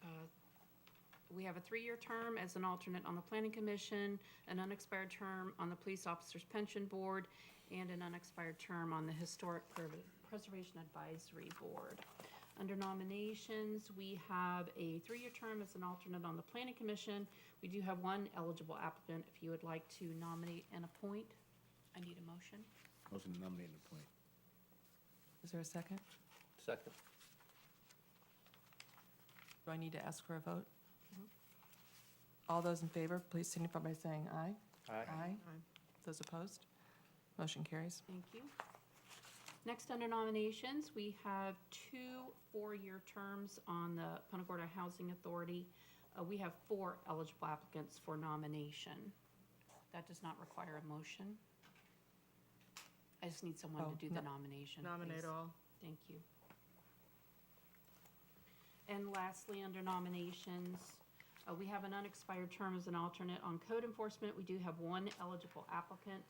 a 3-year term as an alternate on the Planning Commission, an unexpired term on the Police Officers Pension Board, and an unexpired term on the Historic Preservation Advisory Board. Under nominations, we have a 3-year term as an alternate on the Planning Commission. We do have one eligible applicant. If you would like to nominate and appoint, I need a motion. Motion to nominate and appoint. Is there a second? Second. Do I need to ask for a vote? All those in favor, please signify by saying aye. Aye. Those opposed? Motion carries. Thank you. Next, under nominations, we have 2 4-year terms on the Punta Gorda Housing Authority. We have 4 eligible applicants for nomination. That does not require a motion. I just need someone to do the nomination, Nominate please. all. Thank you. And lastly, under nominations, we have an unexpired term as an alternate on code enforcement. We do have 1 eligible applicant.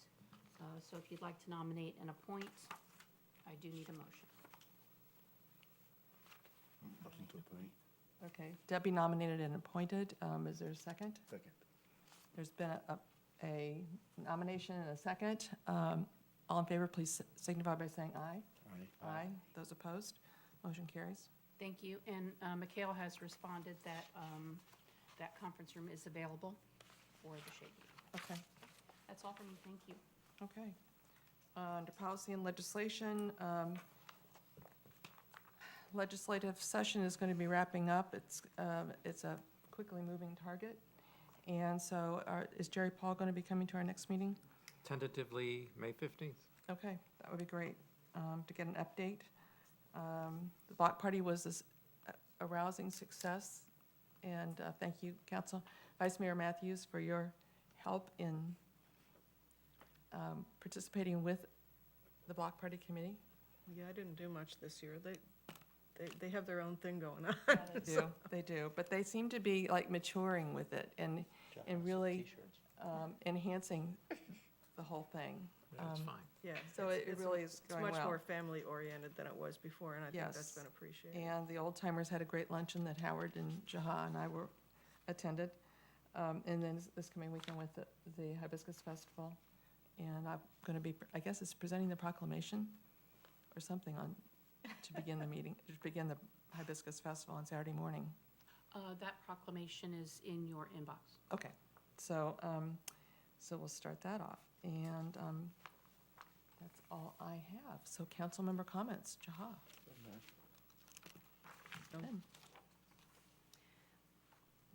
So if you'd like to nominate and appoint, I do need a motion. Motion to appoint. Okay, Debbie nominated and appointed. Is there a second? Second. There's been a nomination and a second. All in favor, please signify by saying aye. Aye. Aye. Those opposed? Motion carries. Thank you. And Mikhail has responded that that conference room is available for the shade meeting. Okay, That's all for me. Thank you. okay. Under policy and legislation, legislative session is going to be wrapping up. It's a quickly moving target. And so is Jerry Paul going to be coming to our next meeting? Tentatively, May 15th. Okay, that would be great, to get an update. The block party was a rousing success, and thank you, Council. Vice Mayor Matthews, for your help in participating with the block party committee. Yeah, I didn't do much this year. They have their own thing going on. They do, but they seem to be like maturing with it and really enhancing the whole thing. That's fine. Yeah. So it really is going It's much well. more family-oriented than it was before, and I think that's Yes. been appreciated. And the old timers had a great luncheon that Howard and Jaha and I were attended. And then this coming weekend with the Hibiscus Festival. And I'm going to be, I guess it's presenting the proclamation or something on, to begin the meeting, to begin the Hibiscus Festival on Saturday morning. That proclamation is in your inbox. Okay, so, so we'll start that off. And that's all I have. So council member comments, Jaha. Ben.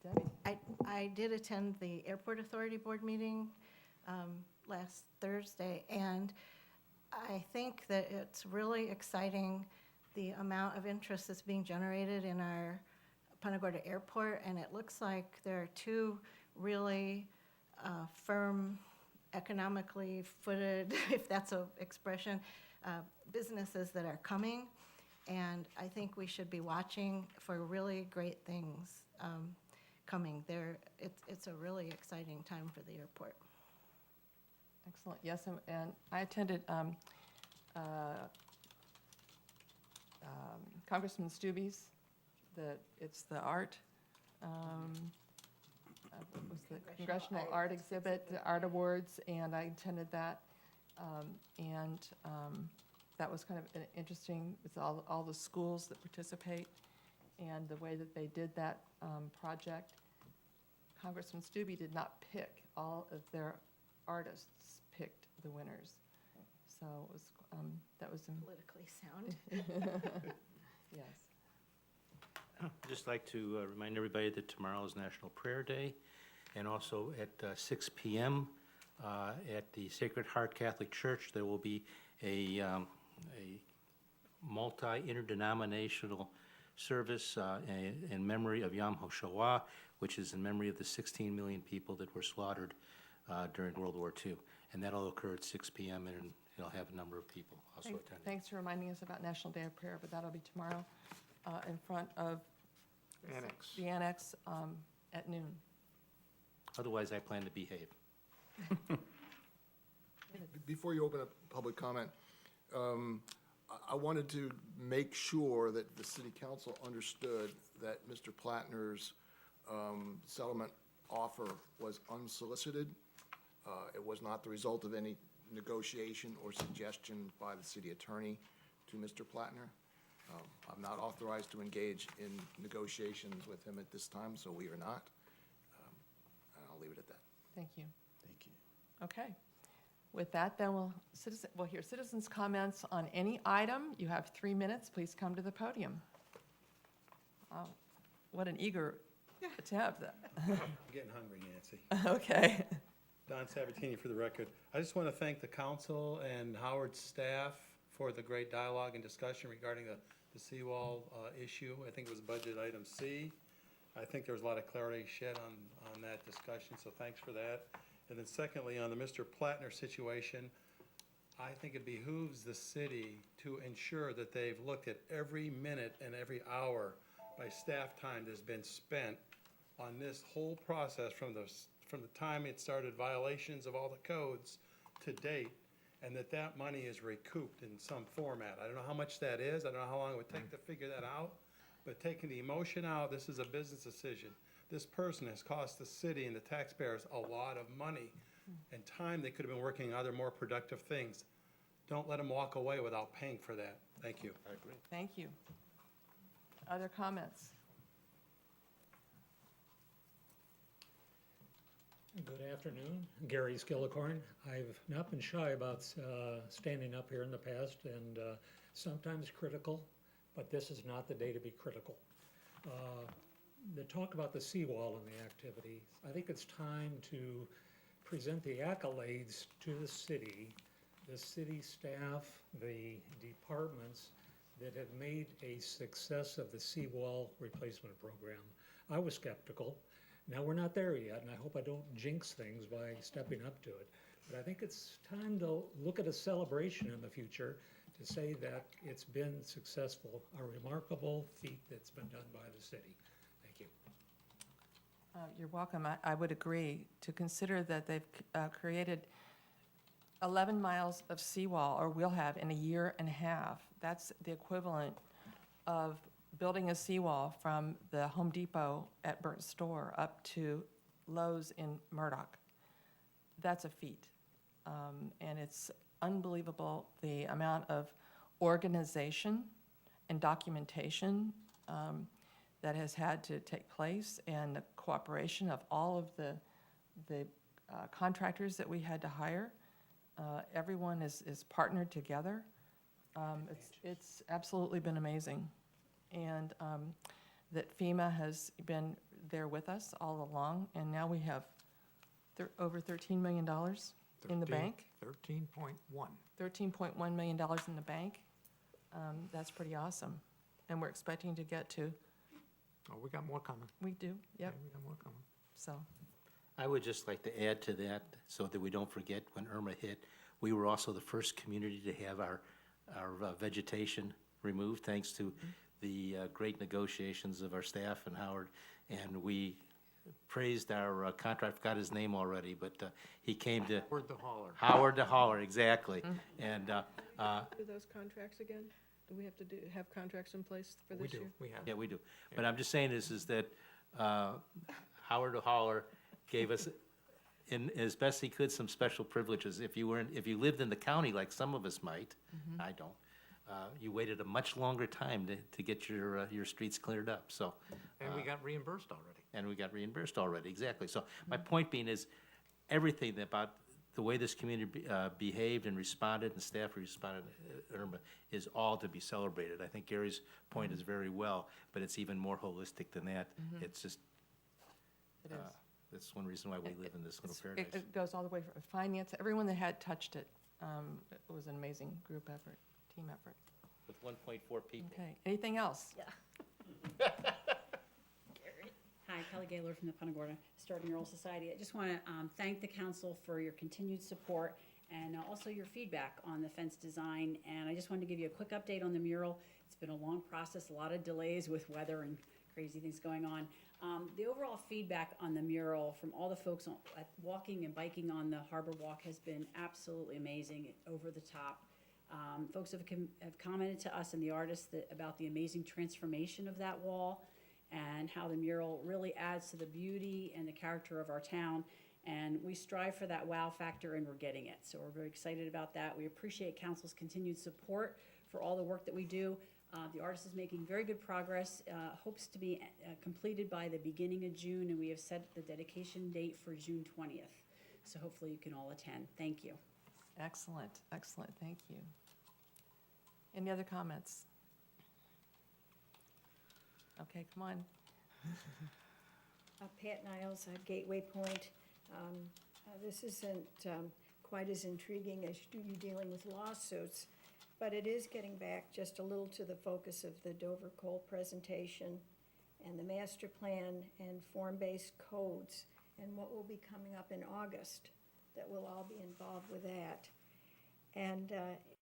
Debbie? I did attend the Airport Authority Board meeting last Thursday, and I think that it's really exciting, the amount of interest that's being generated in our Punta Gorda Airport, and it looks like there are two really firm, economically footed, if that's an expression, businesses that are coming, and I think we should be watching for really great things coming there. It's a really exciting time for the airport. Excellent, yes, and I attended Congressman Stubbe's, it's the art, what was the Congressional Art Exhibit, the Art Awards, and I attended that. And that was kind of interesting, with all the schools that participate and the way that they did that project. Congressman Stubbe did not pick, all of their artists picked the winners. So it was, that was, Politically sound. yes. I'd just like to remind everybody that tomorrow is National Prayer Day, and also at 6 p.m. At the Sacred Heart Catholic Church, there will be a multi-interdenominational service in memory of Yom HaShoah, which is in memory of the 16 million people that were slaughtered during World War II. And that'll occur at 6 p.m., and it'll have a number of people also attending. Thanks for reminding us about National Day of Prayer, but that'll be tomorrow in front of Annex. the annex at noon. Otherwise, I plan to behave. Before you open up public comment, I wanted to make sure that the city council understood that Mr. Plattner's settlement offer was unsolicited. It was not the result of any negotiation or suggestion by the city attorney to Mr. Plattner. I'm not authorized to engage in negotiations with him at this time, so we are not. And I'll leave it at that. Thank you. Thank you. Okay. With that, then we'll hear citizens' comments on any item. You have 3 minutes. Please come to the podium. Wow, what an eager attempt. I'm getting hungry, Nancy. Okay. Don Sabatini for the record. I just want to thank the council and Howard's staff for the great dialogue and discussion regarding the seawall issue. I think it was budget item C. I think there was a lot of clarity shed on that discussion, so thanks for that. And then secondly, on the Mr. Plattner situation, I think it behooves the city to ensure that they've looked at every minute and every hour by staff time that's been spent on this whole process from the time it started violations of all the codes to date, and that money is recouped in some format. I don't know how much that is, I don't know how long it would take to figure that out, but taking the emotion out, this is a business decision. This person has cost the city and the taxpayers a lot of money and time they could have been working on other more productive things. Don't let them walk away without paying for that. Thank you. I agree. Thank you. Other comments? Good afternoon, Gary Skillicorn. I've not been shy about standing up here in the past and sometimes critical, but this is not the day to be critical. The talk about the seawall and the activities, I think it's time to present the accolades to the city staff, the departments that have made a success of the seawall replacement program. I was skeptical. Now, we're not there yet, and I hope I don't jinx things by stepping up to it. But I think it's time to look at a celebration in the future to say that it's been successful, a remarkable feat that's been done by the city. Thank you. You're welcome. I would agree to consider that they've created 11 miles of seawall, or will have in a year and a half. That's the equivalent of building a seawall from the Home Depot at Burnt Store up to Lowe's in Murdoch. That's a feat. And it's unbelievable the amount of organization and documentation that has had to take place, and the cooperation of all of the contractors that we had to hire. Everyone is partnered together. It's absolutely been amazing. And that FEMA has been there with us all along, and now we have over $13 million in the bank. 13.1. $13.1 million in the bank. That's pretty awesome. And we're expecting to get to, Oh, we got more coming. we do, yep, We got more coming. so. I would just like to add to that, so that we don't forget, when Irma hit, we were also the first community to have our vegetation removed, thanks to the great negotiations of our staff and Howard. And we praised our contractor, forgot his name already, but he came to. Howard the Hauler. Howard the Hauler, exactly. And Do those contracts again? Do we have to have contracts in place for We this do, year? we have. yeah, we do. But I'm just saying is that Howard the Hauler gave us, in as best he could, some special privileges. If you lived in the county like some of us might, I don't, you waited a much longer time to get your streets cleared up, so. And we got reimbursed already. And we got reimbursed already, exactly. So my point being is, everything about the way this community behaved and responded, and staff responded, Irma, is all to be celebrated. I think Gary's point is very well, but it's even more holistic than that. It's just, It is. that's one reason why we live in this little It paradise. it goes all the way from finance, everyone that had touched it. It was an amazing group effort, team effort. With 1.4 people. Okay, anything else? Hi, Kelly Gaylor from the Punta Gorda Historic Mural Society. I just want to thank the council for your continued support and also your feedback on the fence design. And I just wanted to give you a quick update on the mural. It's been a long process, a lot of delays with weather and crazy things going on. The overall feedback on the mural from all the folks walking and biking on the Harbor Walk has been absolutely amazing, over the top. Folks have commented to us and the artists about the amazing transformation of that wall, and how the mural really adds to the beauty and the character of our town. And we strive for that wow factor, and we're getting it. So we're very excited about that. We appreciate council's continued support for all the work that we do. The artist is making very good progress, hopes to be completed by the beginning of June, and we have set the dedication date for June 20th. So hopefully you can all attend. Thank you. Excellent, excellent, thank you. Any other comments? Okay, come on. Pat Niles, Gateway Point. This isn't quite as intriguing as you dealing with lawsuits, but it is getting back just a little to the focus of the Dover Cole presentation and the master plan and form-based codes and what will be coming up in August that will all be involved with that. And